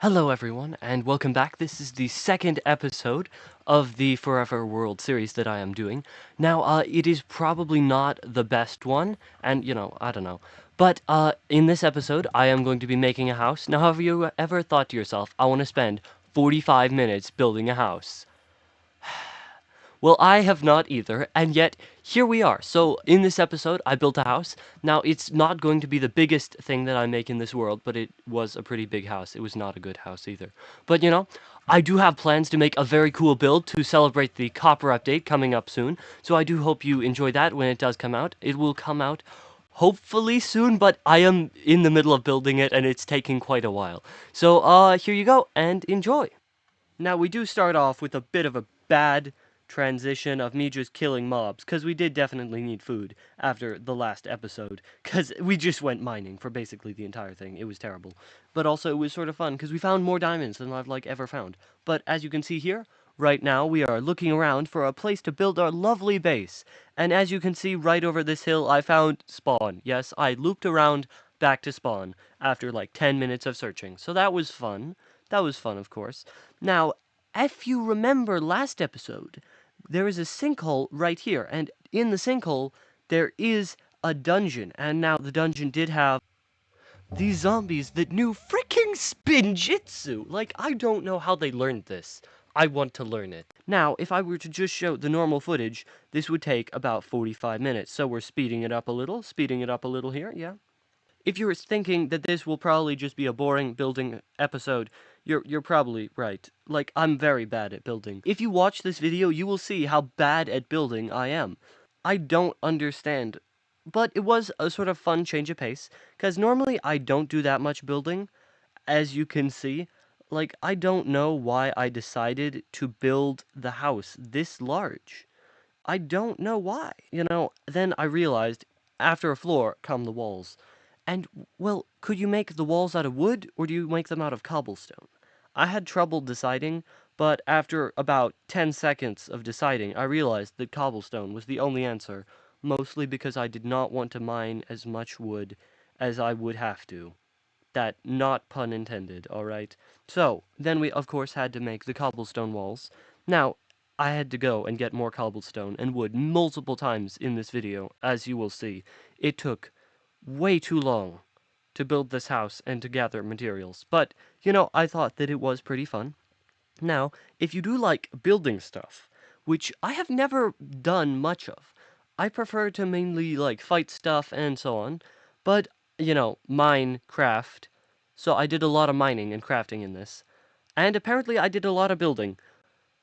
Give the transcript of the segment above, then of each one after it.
Hello, everyone, and welcome back. This is the second episode of the Forever World series that I am doing. Now, it is probably not the best one, and I don't know. But in this episode, I am going to be making a house. Now, have you ever thought to yourself, I want to spend 45 minutes building a house? Well, I have not either, and yet here we are. So, in this episode, I built a house. Now, it's not going to be the biggest thing that I make in this world, but it was a pretty big house. It was not a good house either. But, I do have plans to make a very cool build to celebrate the copper update coming up soon. So, I do hope you enjoy that when it does come out. It will come out hopefully soon, but I am in the middle of building it and it's taking quite a while. So, here you go and enjoy. Now, we do start off with a bit of a bad transition of me just killing mobs, because we did definitely need food after the last episode, because we just went mining for basically the entire thing. It was terrible. But also, it was sort of fun, because we found more diamonds than I've, ever found. But as you can see here, right now, we are looking around for a place to build our lovely base. And as you can see right over this hill, I found spawn. Yes, I looped around back to spawn after 10 minutes of searching. So that was fun. That was fun, of course. Now, if you remember last episode, there is a sinkhole right here, and in the sinkhole, there is a dungeon. And now the dungeon did have these zombies that knew freaking spinjitzu. I don't know how they learned this. I want to learn it. Now, if I were to just show the normal footage, this would take about 45 minutes. So we're speeding it up a little here, yeah. If you're thinking that this will probably just be a boring building episode, you're probably right. I'm very bad at building. If you watch this video, you will see how bad at building I am. I don't understand. But it was a sort of fun change of pace, because normally I don't do that much building, as you can see. I don't know why I decided to build the house this large. I don't know why. Then I realized after a floor come the walls. And, well, could you make the walls out of wood, or do you make them out of cobblestone? I had trouble deciding, but after about 10 seconds of deciding, I realized that cobblestone was the only answer, mostly because I did not want to mine as much wood as I would have to. That not pun intended, alright? So, then we of course had to make the cobblestone walls. Now, I had to go and get more cobblestone and wood multiple times in this video, as you will see. It took way too long to build this house and to gather materials. But, I thought that it was pretty fun. Now, if you do like building stuff, which I have never done much of, I prefer to mainly fight stuff and so on, but, mine, craft. So I did a lot of mining and crafting in this. And apparently I did a lot of building.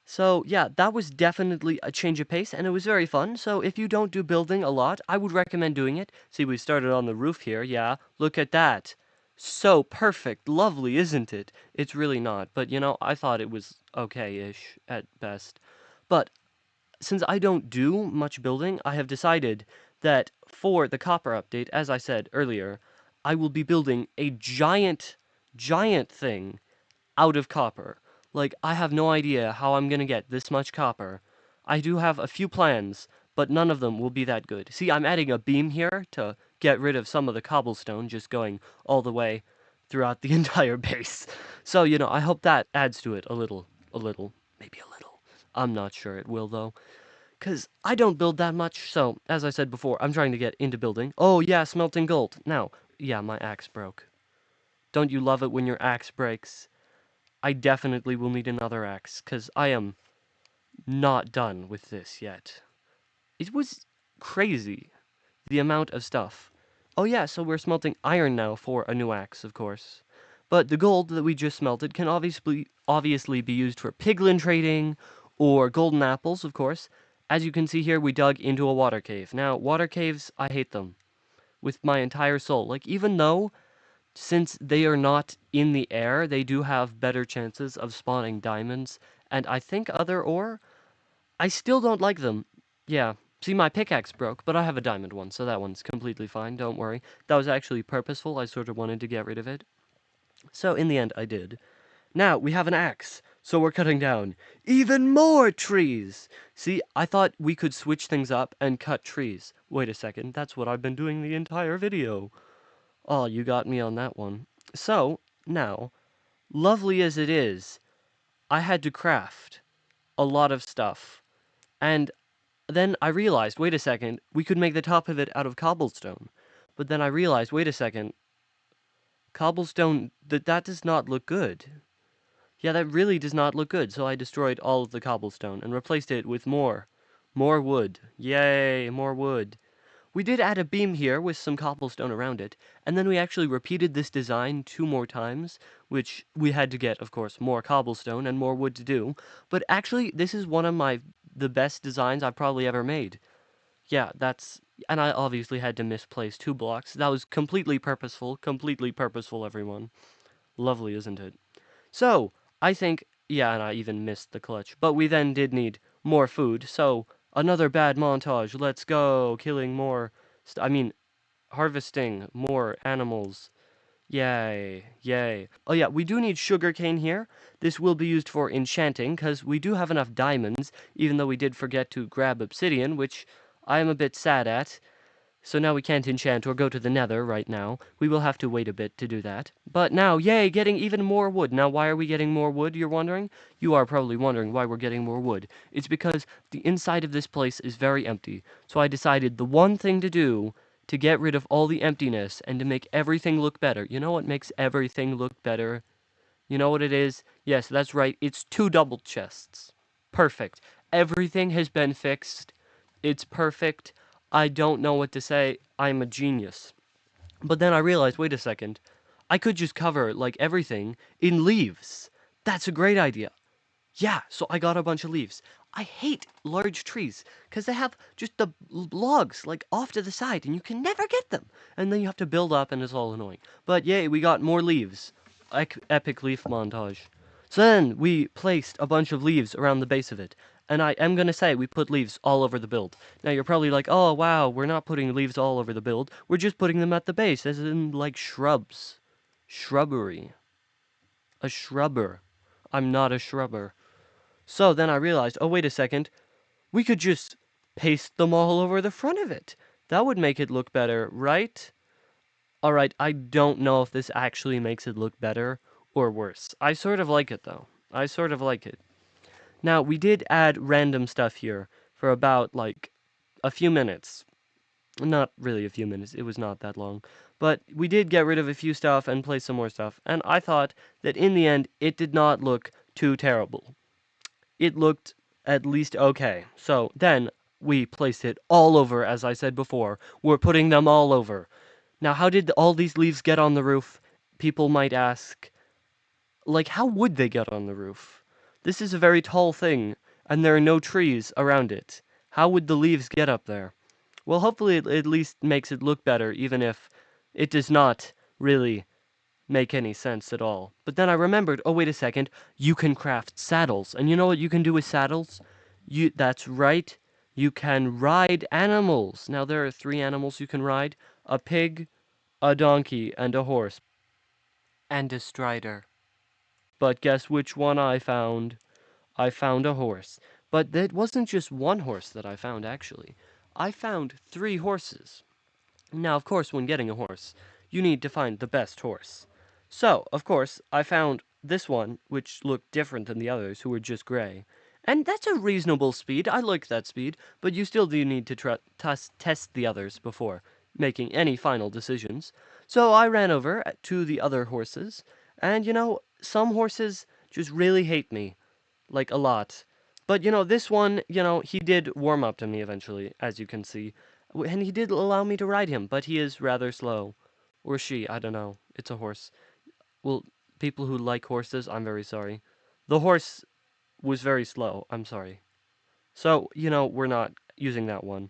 So, yeah, that was definitely a change of pace, and it was very fun. So, if you don't do building a lot, I would recommend doing it. See, we started on the roof here, yeah. Look at that. So perfect. Lovely, isn't it? It's really not, but I thought it was okay-ish at best. But since I don't do much building, I have decided that for the copper update, as I said earlier, I will be building a giant, giant thing out of copper. I have no idea how I'm gonna get this much copper. I do have a few plans, but none of them will be that good. See, I'm adding a beam here to get rid of some of the cobblestone, just going all the way throughout the entire base. So, I hope that adds to it a little, maybe a little. I'm not sure it will, though. Because I don't build that much, so, as I said before, I'm trying to get into building. Oh, yeah, smelting gold. Now, yeah, my axe broke. Don't you love it when your axe breaks? I definitely will need another axe, because I am not done with this yet. It was crazy, the amount of stuff. Oh yeah, so we're smelting iron now for a new axe, of course. But the gold that we just smelted can obviously be used for piglin trading, or golden apples, of course. As you can see here, we dug into a water cave. Now, water caves, I hate them with my entire soul. Even though since they are not in the air, they do have better chances of spawning diamonds, and I think other ore. I still don't like them. Yeah. See, my pickaxe broke, but I have a diamond one, so that one's completely fine, don't worry. That was actually purposeful, I sort of wanted to get rid of it. So, in the end, I did. Now, we have an axe, so we're cutting down even more trees! See, I thought we could switch things up and cut trees. Wait a second, that's what I've been doing the entire video. Oh, you got me on that one. So, now, lovely as it is, I had to craft a lot of stuff. And then I realized, wait a second, we could make the top of it out of cobblestone. But then I realized, wait a second, cobblestone, that does not look good. Yeah, that really does not look good, so I destroyed all of the cobblestone and replaced it with more. More wood. Yay, more wood. We did add a beam here with some cobblestone around it, and then we actually repeated this design 2 more times, which we had to get, of course, more cobblestone and more wood to do. But actually, this is one of the best designs I've probably ever made. Yeah, and I obviously had to misplace 2 blocks. That was completely purposeful, everyone. Lovely, isn't it? So, I think, yeah, and I even missed the clutch. But we then did need more food, so another bad montage. Let's go, killing more, I mean, harvesting more animals. Yay, yay. Oh yeah, we do need sugarcane here. This will be used for enchanting, because we do have enough diamonds, even though we did forget to grab obsidian, which I am a bit sad at. So now we can't enchant or go to the nether right now. We will have to wait a bit to do that. But now, yay, getting even more wood. Now, why are we getting more wood, you're wondering? You are probably wondering why we're getting more wood. It's because the inside of this place is very empty. So I decided the one thing to do to get rid of all the emptiness and to make everything look better. You know what makes everything look better? You know what it is? Yes, that's right. It's 2 double chests. Perfect. Everything has been fixed. It's perfect. I don't know what to say. I'm a genius. But then I realized, wait a second. I could just cover, like, everything in leaves. That's a great idea. Yeah, so I got a bunch of leaves. I hate large trees because they have just the logs like off to the side and you can never get them. And then you have to build up and it's all annoying. But yay, we got more leaves. Epic leaf montage. So then we placed a bunch of leaves around the base of it. And I am going to say we put leaves all over the build. Now you're probably like, oh wow, we're not putting leaves all over the build. We're just putting them at the base, as in like shrubs. Shrubbery. A shrubber. I'm not a shrubber. So then I realized, oh, wait a second, we could just paste them all over the front of it. That would make it look better, right? Alright, I don't know if this actually makes it look better or worse. I sort of like it, though. I sort of like it. Now, we did add random stuff here for about, like, a few minutes. Not really a few minutes, it was not that long. But we did get rid of a few stuff and place some more stuff, and I thought that in the end, it did not look too terrible. It looked at least okay. So then we placed it all over, as I said before. We're putting them all over. Now, how did all these leaves get on the roof? People might ask. Like, how would they get on the roof? This is a very tall thing, and there are no trees around it. How would the leaves get up there? Well, hopefully it at least makes it look better, even if it does not really make any sense at all. But then I remembered, oh wait a second, you can craft saddles. And you know what you can do with saddles? That's right. You can ride animals. Now there are 3 animals you can ride: a pig, a donkey, and a horse. And a strider. But guess which one I found? I found a horse. But that wasn't just one horse that I found, actually. I found 3 horses. Now, of course, when getting a horse, you need to find the best horse. So, of course, I found this one, which looked different than the others, who were just gray. And that's a reasonable speed. I like that speed, but you still do need to test the others before making any final decisions. So I ran over to the other horses, and some horses just really hate me, like a lot. But this one, he did warm up to me eventually, as you can see. And he did allow me to ride him, but he is rather slow. Or she, I don't know. It's a horse. Well, people who like horses, I'm very sorry. The horse was very slow, I'm sorry. So, we're not using that one.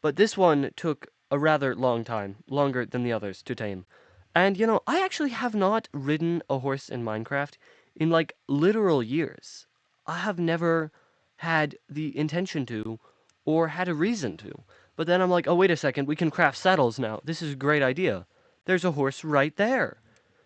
But this one took a rather long time, longer than the others, to tame. And, I actually have not ridden a horse in Minecraft in, like, literal years. I have never had the intention to, or had a reason to. But then I'm like, oh, wait a second, we can craft saddles now. This is a great idea. There's a horse right there.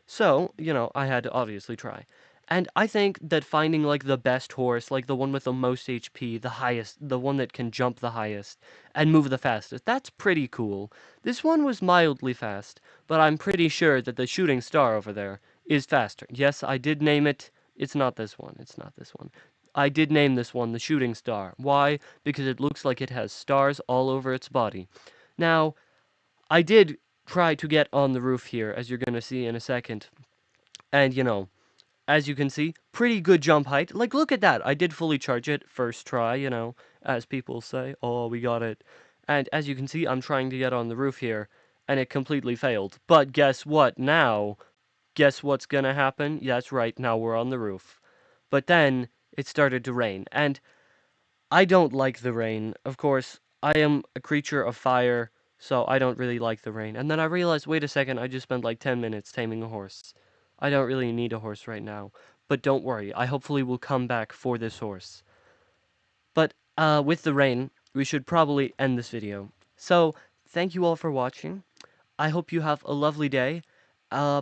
So, I had to obviously try. And I think that finding like the best horse, like the one with the most HP, the highest, the one that can jump the highest and move the fastest, that's pretty cool. This one was mildly fast, but I'm pretty sure that the shooting star over there is faster. Yes, I did name it. It's not this one. It's not this one. I did name this one the Shooting Star. Why? Because it looks like it has stars all over its body. Now, I did try to get on the roof here, as you're going to see in a second. And, as you can see, pretty good jump height. Like, look at that. I did fully charge it first try, as people say. Oh, we got it. And as you can see, I'm trying to get on the roof here, and it completely failed. But guess what now? Guess what's gonna happen? Yeah, that's right, now we're on the roof. But then it started to rain, and I don't like the rain. Of course, I am a creature of fire, so I don't really like the rain. And then I realized, wait a second, I just spent like 10 minutes taming a horse. I don't really need a horse right now. But don't worry, I hopefully will come back for this horse. But with the rain, we should probably end this video. So, thank you all for watching. I hope you have a lovely day.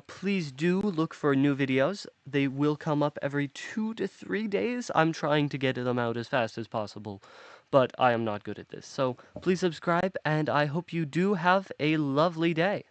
Please do look for new videos. They will come up every 2 to 3 days. I'm trying to get them out as fast as possible, but I am not good at this. So please subscribe, and I hope you do have a lovely day.